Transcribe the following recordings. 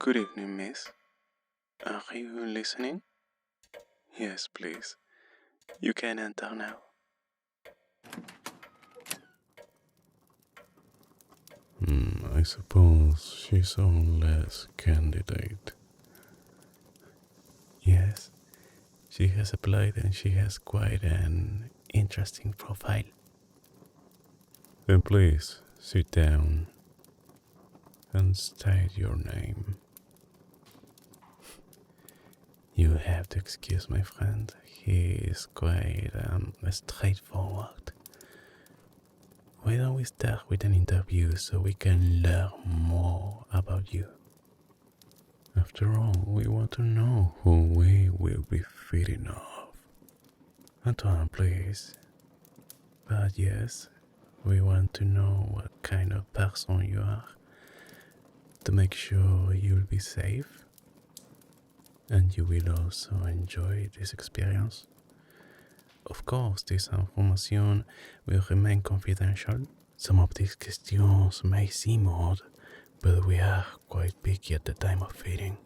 Good evening, miss. Are you listening? Yes, please. You can enter now. I suppose she's our last candidate. Yes, she has applied and she has quite an interesting profile. Then please sit down and state your name. You have to excuse my friend. He is quite straightforward. Why don't we start with an interview so we can learn more about you? After all, we want to know who we will be feeding off. Antoine, please. But yes, we want to know what kind of person you are to make sure you'll be safe and you will also enjoy this experience. Of course, this information will remain confidential. Some of these questions may seem odd, but we are quite picky at the time of feeding.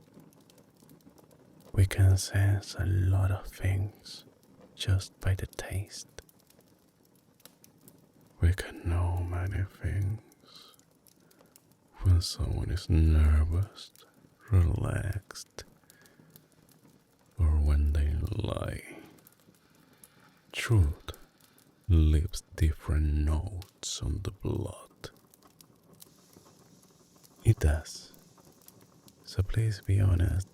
We can sense a lot of things just by the taste. We can know many things when someone is nervous, relaxed, or when they lie. Truth leaves different notes on the blood. It does. So please be honest,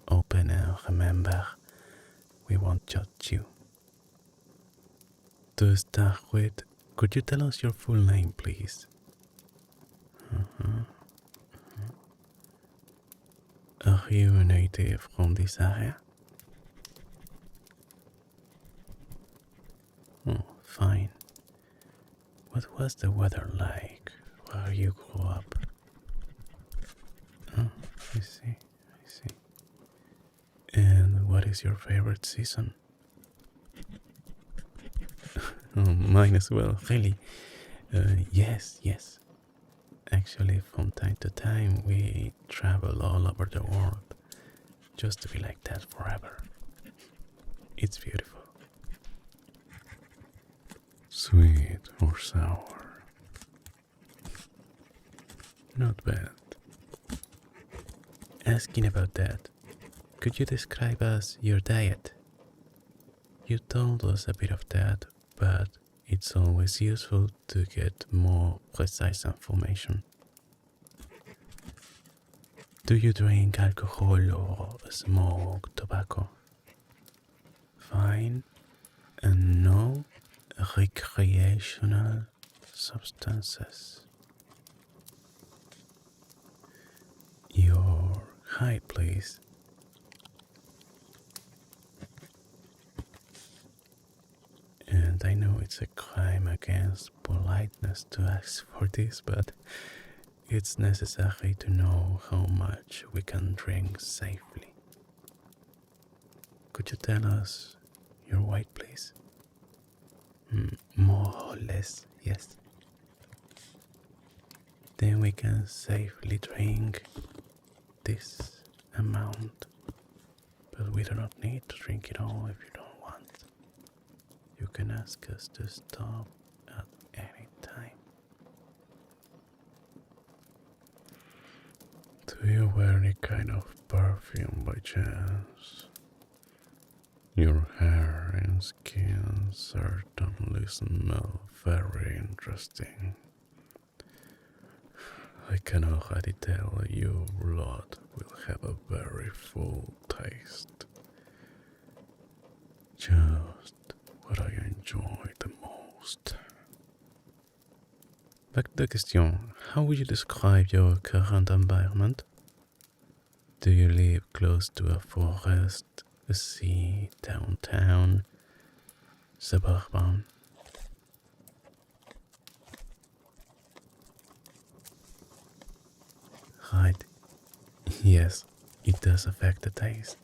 open, and remember, we won't judge you. To start with, could you tell us your full name, please? Are you a native from this area? Oh, fine. What was the weather like where you grew up? Oh, I see. And what is your favorite season? Oh, mine as well, really. Yes. Actually, from time to time, we travel all over the world just to be like that forever. It's beautiful. Sweet or sour? Not bad. Asking about that, could you describe us your diet? You told us a bit of that, but it's always useful to get more precise information. Do you drink alcohol or smoke tobacco? Fine. And no recreational substances. Your height, please. And I know it's a crime against politeness to ask for this, but it's necessary to know how much we can drink safely. Could you tell us your weight, please? More or less, yes. Then we can safely drink this amount, but we do not need to drink it all if you don't want. You can ask us to stop at any time. Do you wear any kind of perfume by chance? Your hair and skin certainly smell very interesting. I can already tell your blood will have a very full taste. Just what I enjoy the most. Back to the question, how would you describe your current environment? Do you live close to a forest, a sea, downtown, suburban? Right. Yes, it does affect the taste.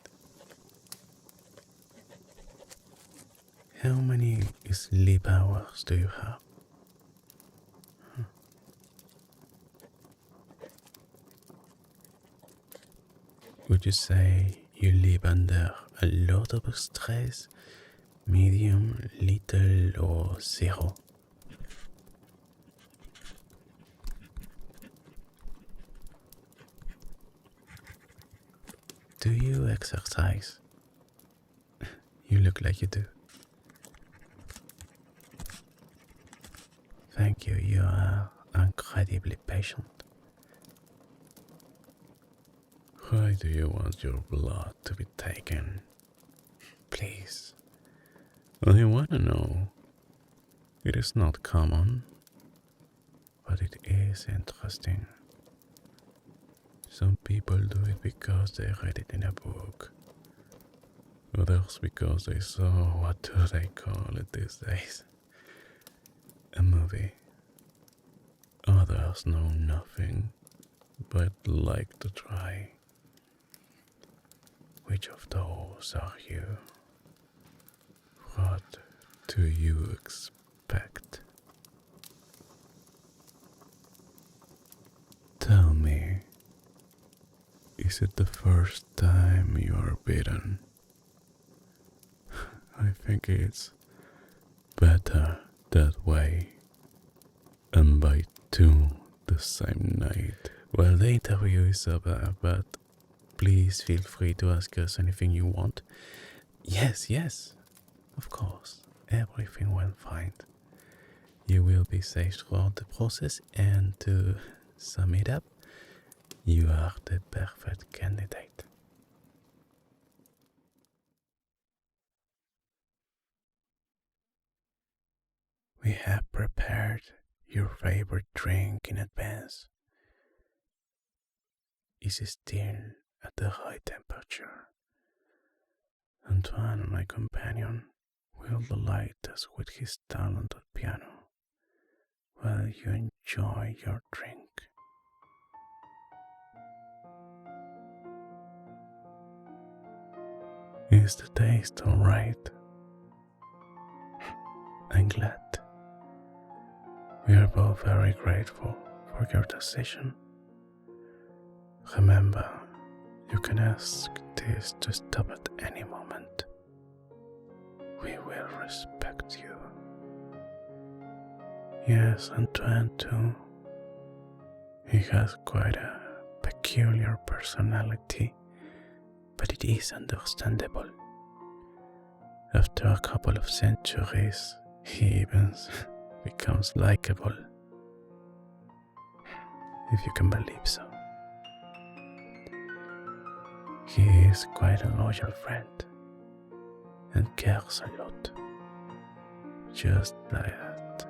How many sleep hours do you have? Would you say you live under a lot of stress, medium, little, or zero? Do you exercise? You look like you do. Thank you, you are incredibly patient. Why do you want your blood to be taken? Please. I want to know. It is not common, but it is interesting. Some people do it because they read it in a book. Others because they saw, what do they call it these days? A movie. Others know nothing, but like to try. Which of those are you? What do you expect? Tell me, is it the first time you are bitten? I think it's better that way. And by two the same night. Well, the interview is over, but please feel free to ask us anything you want. Yes, of course, everything went fine. You will be safe throughout the process, and to sum it up, you are the perfect candidate. We have prepared your favorite drink in advance. Is still at the high temperature. Antoine, my companion, will delight us with his talented piano while you enjoy your drink. Is the taste alright? I'm glad. We are both very grateful for your decision. Remember, you can ask this to stop at any moment. We will respect you. Yes, Antoine too. He has quite a peculiar personality, but it is understandable. After a couple of centuries, he even becomes likable. If you can believe so. He is quite a loyal friend and cares a lot. Just that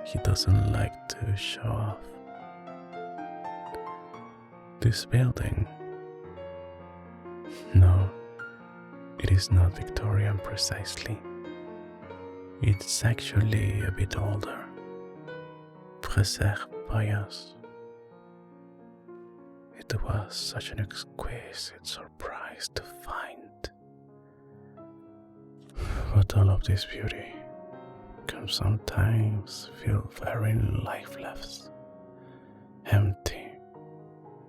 he doesn't like to show off. This building? No, it is not Victorian precisely. It's actually a bit older, preserved by us. It was such an exquisite surprise to find. But all of this beauty can sometimes feel very lifeless, empty,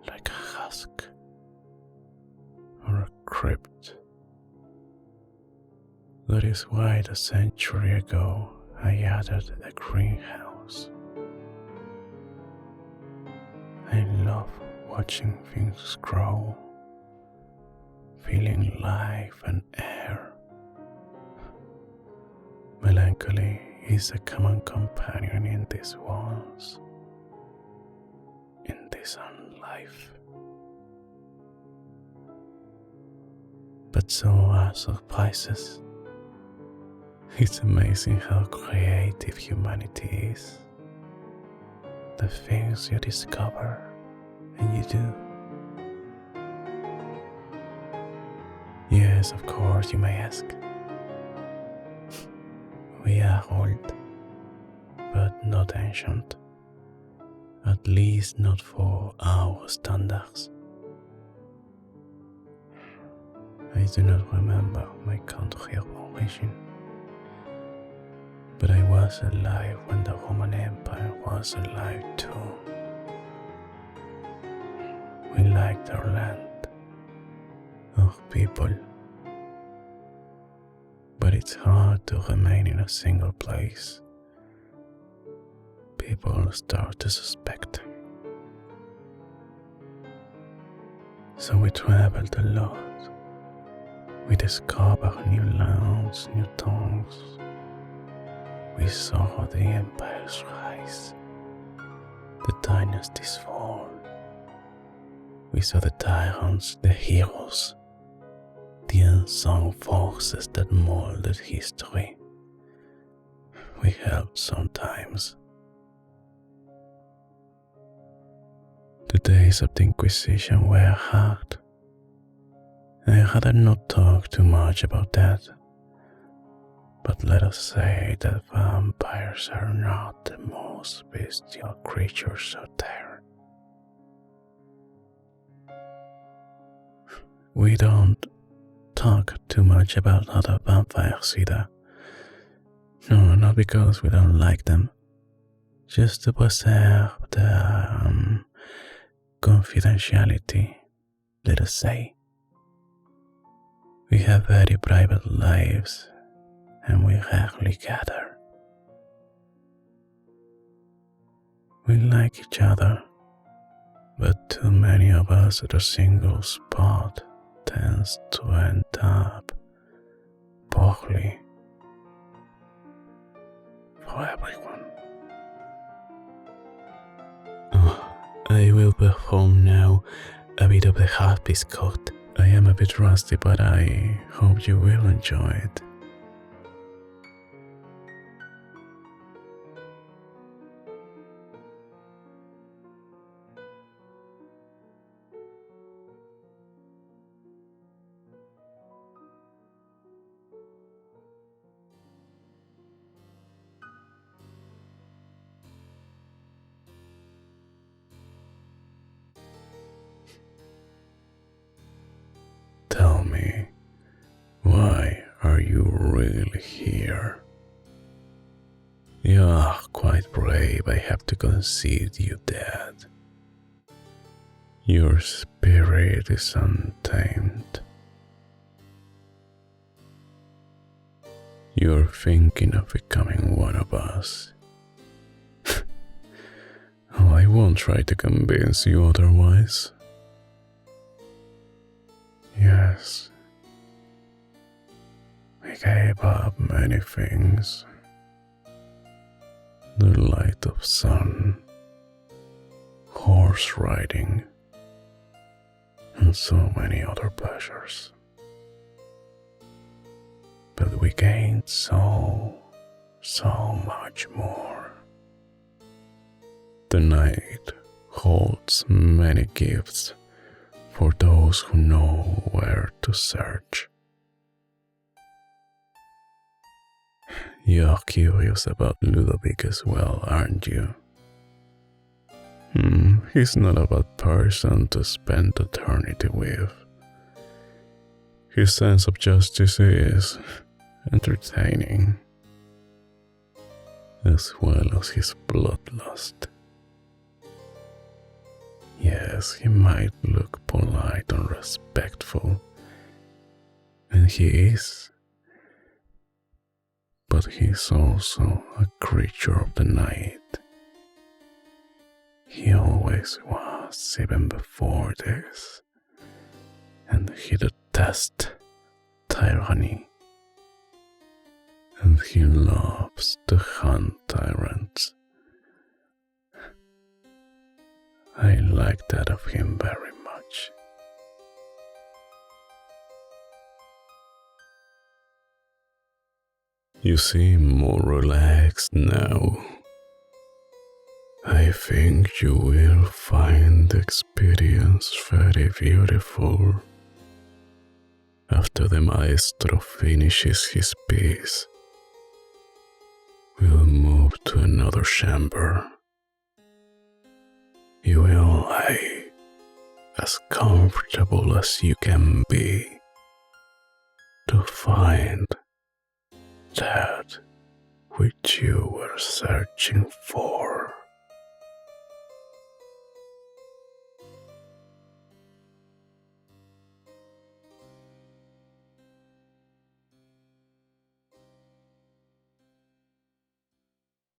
like a husk or a crypt. That is why a century ago I added a greenhouse. I love watching things grow, feeling life and air. Melancholy is a common companion in these walls, in this unlife. But so are surprises. It's amazing how creative humanity is. The things you discover and you do. Yes, of course, you may ask. We are old, but not ancient. At least not for our standards. I do not remember my country of origin, but I was alive when the Roman Empire was alive too. We liked our land, of people. But it's hard to remain in a single place. People start to suspect. So we traveled a lot. We discovered new lands, new tongues. We saw the empires rise, the dynasties fall. We saw the tyrants, the heroes, the unsung forces that molded history. We helped sometimes. The days of the Inquisition were hard. I'd rather not talk too much about that. But let us say that vampires are not the most bestial creatures out there. We don't talk too much about other vampires either. No, not because we don't like them. Just to preserve the confidentiality, let us say. We have very private lives, and we rarely gather. We like each other, but too many of us at a single spot tends to end up poorly for everyone. I will perform now a bit of the Harpischord. I am a bit rusty, but I hope you will enjoy it. Tell me, why are you really here? You are quite brave, I have to concede you that. Your spirit is untamed. You're thinking of becoming one of us. Oh, I won't try to convince you otherwise. Yes, we gave up many things. The light of sun, horse riding, and so many other pleasures. But we gained so much more. The night holds many gifts for those who know where to search. You're curious about Ludovic as well, aren't you? He's not a bad person to spend eternity with. His sense of justice is entertaining, as well as his bloodlust. Yes, he might look polite and respectful, and he is, but he's also a creature of the night. He always was, even before this, and he detests tyranny, and he loves to hunt tyrants. I like that of him very much. You seem more relaxed now. I think you will find the experience very beautiful. After the maestro finishes his piece, we'll move to another chamber. You will lie as comfortable as you can be to find that which you were searching for.